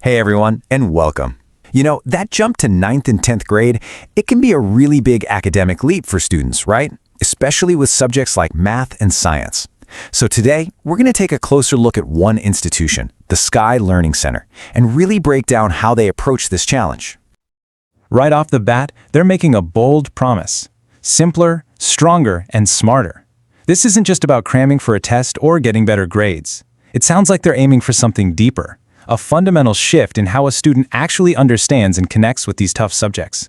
Hey everyone, and welcome. You know, that jump to 9th and 10th grade, it can be a really big academic leap for students, right? Especially with subjects like math and science. So today, we're going to take a closer look at one institution, the Sky Learning Center, and really break down how they approach this challenge. Right off the bat, they're making a bold promise. Simpler, stronger, and smarter. This isn't just about cramming for a test or getting better grades. It sounds like they're aiming for something deeper, a fundamental shift in how a student actually understands and connects with these tough subjects.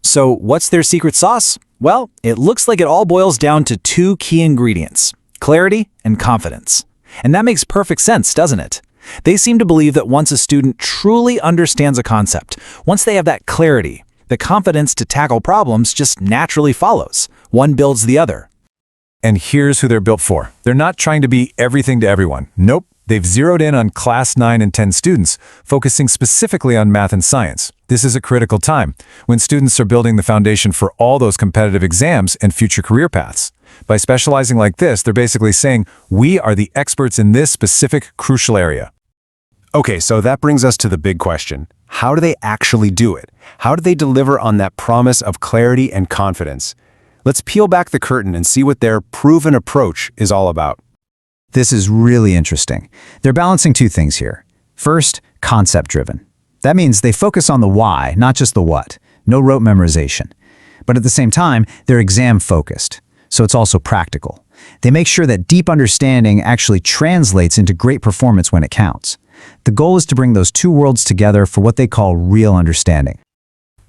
So what's their secret sauce? Well, it looks like it all boils down to two key ingredients: clarity and confidence. And that makes perfect sense, doesn't it? They seem to believe that once a student truly understands a concept, once they have that clarity, the confidence to tackle problems just naturally follows. One builds the other. And here's who they're built for. They're not trying to be everything to everyone. Nope. They've zeroed in on class 9 and 10 students, focusing specifically on math and science. This is a critical time, when students are building the foundation for all those competitive exams and future career paths. By specializing like this, they're basically saying, we are the experts in this specific crucial area. Okay, so that brings us to the big question. How do they actually do it? How do they deliver on that promise of clarity and confidence? Let's peel back the curtain and see what their proven approach is all about. This is really interesting. They're balancing two things here. First, concept-driven. That means they focus on the why, not just the what. No rote memorization. But at the same time, they're exam-focused, so it's also practical. They make sure that deep understanding actually translates into great performance when it counts. The goal is to bring those two worlds together for what they call real understanding.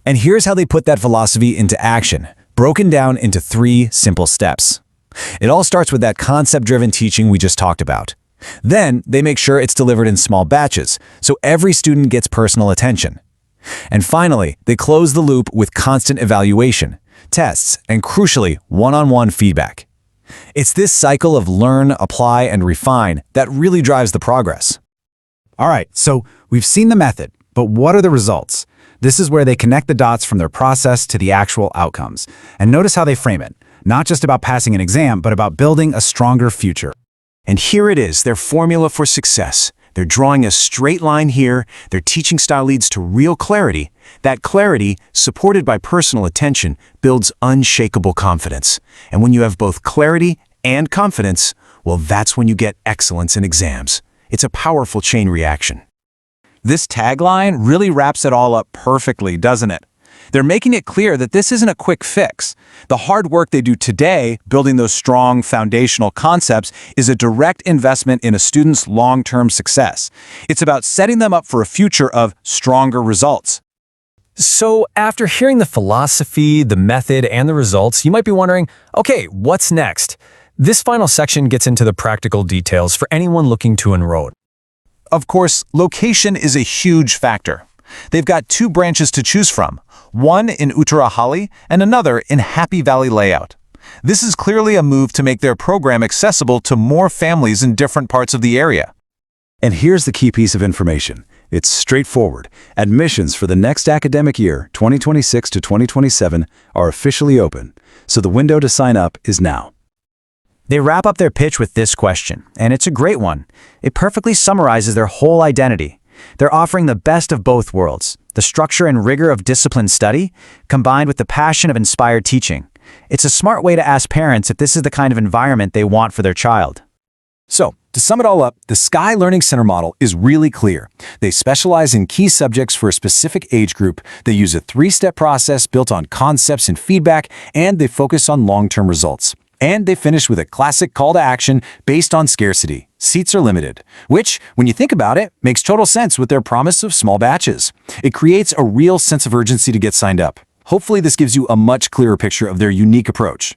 And here's how they put that philosophy into action, broken down into 3 simple steps. It all starts with that concept-driven teaching we just talked about. Then, they make sure it's delivered in small batches, so every student gets personal attention. And finally, they close the loop with constant evaluation, tests, and crucially, one-on-one feedback. It's this cycle of learn, apply, and refine that really drives the progress. All right, so we've seen the method, but what are the results? This is where they connect the dots from their process to the actual outcomes. And notice how they frame it. Not just about passing an exam, but about building a stronger future. And here it is, their formula for success. They're drawing a straight line here. Their teaching style leads to real clarity. That clarity, supported by personal attention, builds unshakable confidence. And when you have both clarity and confidence, well, that's when you get excellence in exams. It's a powerful chain reaction. This tagline really wraps it all up perfectly, doesn't it? They're making it clear that this isn't a quick fix. The hard work they do today, building those strong foundational concepts, is a direct investment in a student's long-term success. It's about setting them up for a future of stronger results. So after hearing the philosophy, the method, and the results, you might be wondering, okay, what's next? This final section gets into the practical details for anyone looking to enroll. Of course, location is a huge factor. They've got 2 branches to choose from, one in Uttarahalli and another in Happy Valley Layout. This is clearly a move to make their program accessible to more families in different parts of the area. And here's the key piece of information. It's straightforward. Admissions for the next academic year, 2026 to 2027, are officially open, so the window to sign up is now. They wrap up their pitch with this question, and it's a great one. It perfectly summarizes their whole identity. They're offering the best of both worlds, the structure and rigor of disciplined study, combined with the passion of inspired teaching. It's a smart way to ask parents if this is the kind of environment they want for their child. So, to sum it all up, the Sky Learning Center model is really clear. They specialize in key subjects for a specific age group, they use a 3-step process built on concepts and feedback, and they focus on long-term results. And they finish with a classic call to action based on scarcity. Seats are limited, which, when you think about it, makes total sense with their promise of small batches. It creates a real sense of urgency to get signed up. Hopefully this gives you a much clearer picture of their unique approach.